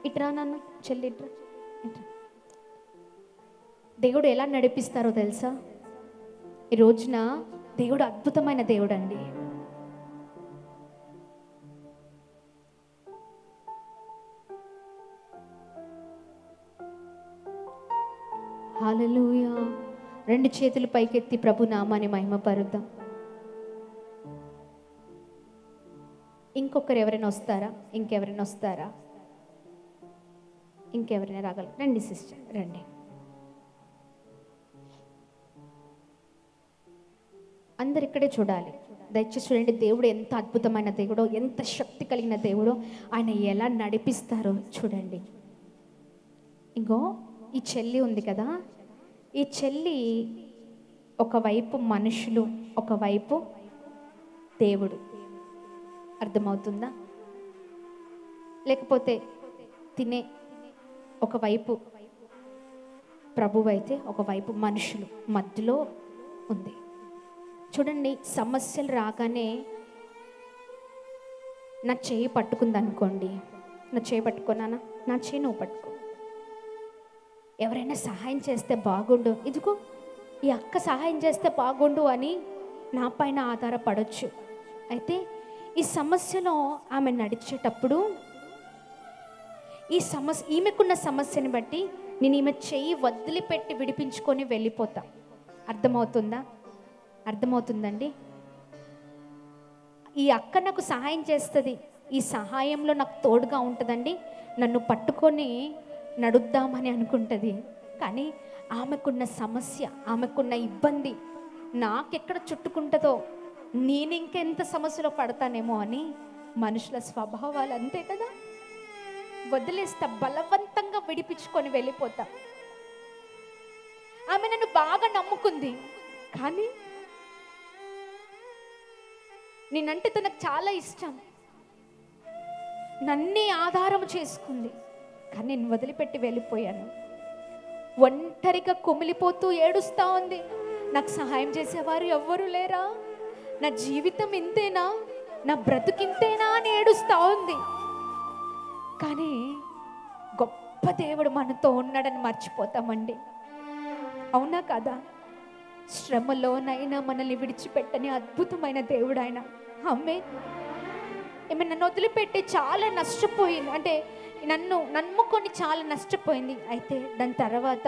ఇట్రా నాన్న, చెల్లి ఇట్రా. దేవుడు ఎలా నడిపిస్తారో తెలుసా? ఈ రోజున దేవుడు అద్భుతమైన దేవుడు అండి. హల్లెలూయా. రెండు చేతులు పైకెత్తి ప్రభు నామాన్ని మహిమపరుద్దాం. ఇంకొకరు ఎవరైనా వస్తారా? ఇంకెవరైనా వస్తారా? ఇంకెవరైనా రాగలరు? రండి సిస్టర్, రండి. అందరు ఇక్కడే చూడాలి. దయచేసి చూడండి, దేవుడు ఎంత అద్భుతమైన దేవుడో, ఎంత శక్తి కలిగిన దేవుడో, ఆయన ఎలా నడిపిస్తారో చూడండి. ఇంకో ఈ చెల్లి ఉంది కదా, ఈ చెల్లి ఒకవైపు మనుషులు, ఒకవైపు దేవుడు. అర్థమవుతుందా? లేకపోతే తినే ఒకవైపు ప్రభువు అయితే ఒకవైపు మనుషులు, మధ్యలో ఉంది. చూడండి, సమస్యలు రాగానే నా చేయి పట్టుకుంది అనుకోండి, నా చేయి పట్టుకున్నానా, నా చేయి నువ్వు పట్టుకో. ఎవరైనా సహాయం చేస్తే బాగుండు, ఇదిగో ఈ అక్క సహాయం చేస్తే బాగుండు అని నా పైన ఆధారపడవచ్చు. అయితే ఈ సమస్యలో ఆమె నడిచేటప్పుడు ఈమెకున్న సమస్యని బట్టి నేను ఈమె చెయ్యి వదిలిపెట్టి విడిపించుకొని వెళ్ళిపోతా. అర్థమవుతుందా? అర్థమవుతుందండి? ఈ అక్క నాకు సహాయం చేస్తుంది, ఈ సహాయంలో నాకు తోడుగా ఉంటుందండి, నన్ను పట్టుకొని నడుద్దామని అనుకుంటుంది. కానీ ఆమెకున్న సమస్య, ఆమెకున్న ఇబ్బంది నాకెక్కడ చుట్టుకుంటుందో, నేను ఇంకెంత సమస్యలో పడతానేమో అని మనుషుల స్వభావాలు అంతే కదా. వదిలేస్తా, బలవంతంగా విడిపించుకొని వెళ్ళిపోతా. ఆమె నన్ను బాగా నమ్ముకుంది, కానీ నేనంటే తనకు చాలా ఇష్టం, నన్నే ఆధారం చేసుకుంది. కానీ నేను వదిలిపెట్టి వెళ్ళిపోయాను. ఒంటరిగా కుమిలిపోతూ ఏడుస్తూ ఉంది. నాకు సహాయం చేసేవారు ఎవ్వరూ లేరా? నా జీవితం ఇంతేనా? నా బ్రతుకింతేనా అని ఏడుస్తూ ఉంది. కానీ గొప్ప దేవుడు మనతో ఉన్నాడని మర్చిపోతామండి. అవునా కదా? శ్రమలోనైనా మనల్ని విడిచిపెట్టని అద్భుతమైన దేవుడు ఆయన. ఆమె నన్ను వదిలిపెట్టి చాలా నష్టపోయింది, అంటే నన్ను నమ్ముకొని చాలా నష్టపోయింది. అయితే దాని తర్వాత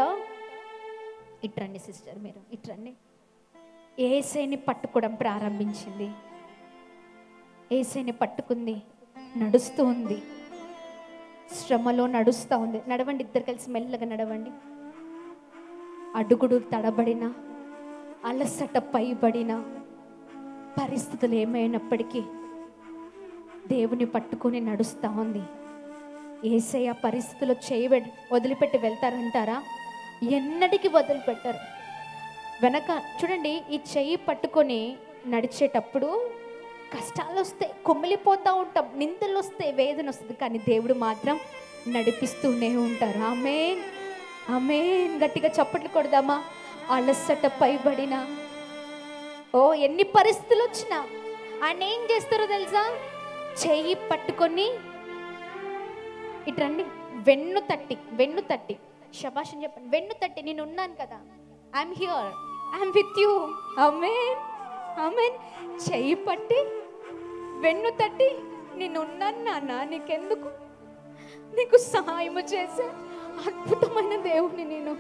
ఇట్రండి సిస్టర్, మీరు ఇట్రండి. యేసయ్యని పట్టుకోవడం ప్రారంభించింది. యేసయ్యని పట్టుకుంది, నడుస్తూ ఉంది, శ్రమలో నడుస్తూ ఉంది. నడవండి, ఇద్దరు కలిసి మెల్లగా నడవండి. అడుగుడు తడబడిన, అలసట పైబడిన పరిస్థితులు ఏమైనప్పటికీ దేవుని పట్టుకొని నడుస్తూ ఉంది. యేసయ్య పరిస్థితుల్లో వదిలిపెట్టి వెళ్తారంటారా? ఎన్నటికీ వదిలిపెట్టారు. వెనక చూడండి, ఈ చెయ్యి పట్టుకొని నడిచేటప్పుడు కష్టాలు వస్తాయి, కొమ్మిలిపోతూ ఉంటాం, నిందలు వస్తాయి, వేదన వస్తుంది, కానీ దేవుడు మాత్రం నడిపిస్తూనే ఉంటారు. ఆమేన్, ఆమేన్. గట్టిగా చప్పట్లు కొడదామా? అలసట పైబడిన, ఎన్ని పరిస్థితులు వచ్చినా ఆయన ఏం చేస్తారో తెలుసా? చెయ్యి పట్టుకొని ఇట్రండి, వెన్ను తట్టి శభాష్ చెప్పండి. వెన్ను తట్టి, నేను ఉన్నాను కదా, I'm here, I'm with you. Amen, amen. చెయ్యి పట్టి వెన్ను తట్టి, నేను ఉన్నాను నాన్న, నీకెందుకు, నీకు సహాయము చేసే అద్భుతమైన దేవుని నేను.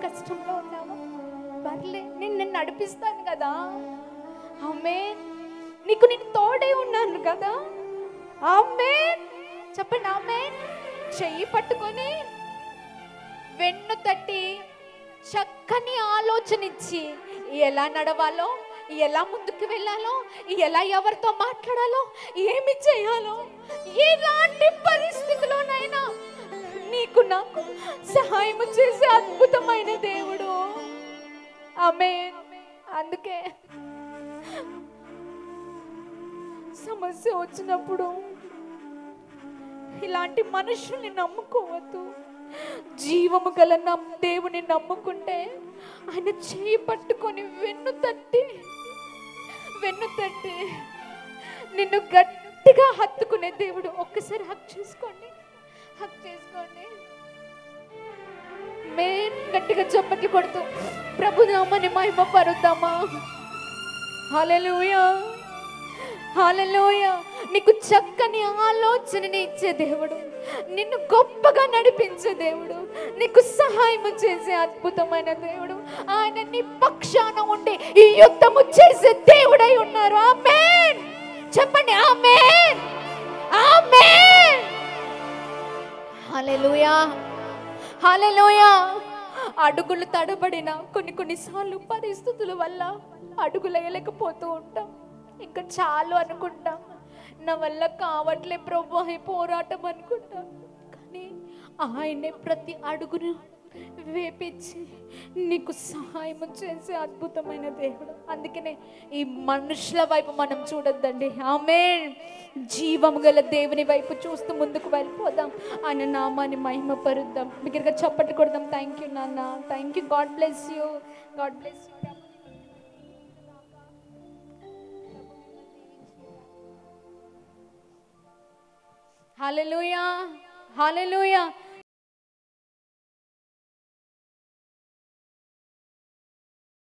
కష్టంలో ఉన్నావా? పర్లే, నేను నడిపిస్తాను కదా. ఆమేన్. నీకు నేను తోడే ఉన్నాను కదా. ఆమేన్. చెప్పండి ఆమేన్. చెయ్యి పట్టుకొని వెన్ను తట్టి చక్కని ఆలోచన ఇచ్చి ఎలా నడవాలో, ఎలా ముందుకు వెళ్ళాలో, ఎలా ఎవరితో మాట్లాడాలో, ఏమి చేయాలో, ఎలాంటి పరిస్థితుల్లోనైనా నీకు నాకు సహాయం చేసే అద్భుతమైన దేవుడు. ఆమేన్. అందుకే సమస్య వచ్చినప్పుడు ఇలాంటి మనుషుల్ని నమ్ముకోవద్దు. జీవము గల దేవుని నమ్ముకుంటే ఆయన చేయి పట్టుకొని వెన్ను తట్టి నిన్ను గట్టిగా హత్తుకునే దేవుడు. ఒక్కసారి హక్ చేసుకోండి. హక్ చేసుకోండి. మేన్ గట్టిగా చప్పట్లు కొడుతూ ప్రభు నామని మహిమ పరుద్దామా. హల్లెలూయా, హల్లెలూయా. నీకు చక్కని ఆలోచనని ఇచ్చే దేవుడు, నిన్ను గొప్పగా నడిపించే దేవుడు, నీకు సహాయం చేసే అద్భుతమైన దేవుడు, ఆయన నీ పక్షాన ఉండి ఈ యుద్ధము చేసే దేవుడై ఉన్నారు. ఆమేన్ చెప్పండి. ఆమేన్, ఆమేన్. హల్లెలూయా, హల్లెలూయా. అడుగులు తడబడిన కొన్నిసార్లు పరిస్థితుల వల్ల అడుగులు వేయలేకపోతూ ఉంటాం. ఇంకా చాలు అనుకుంటాం, నా వల్ల కావట్లే ప్రభు ఈ పోరాటం అనుకుంటాం. కానీ ఆయనే ప్రతి అడుగును వేపించి నీకు సహాయం చేసే అద్భుతమైన దేవుడు. అందుకనే ఈ మనుషుల వైపు మనం చూడొద్దండి. ఆమేన్. జీవము గల దేవుని వైపు చూస్తూ ముందుకు వెళ్ళిపోదాం. ఆయన నామాన్ని మహిమ పరుద్దాం. బిగ్గరగా చప్పట్లు కొడదాం. థ్యాంక్ యూ నాన్న, thank you. God bless you, God bless you. Hallelujah, hallelujah.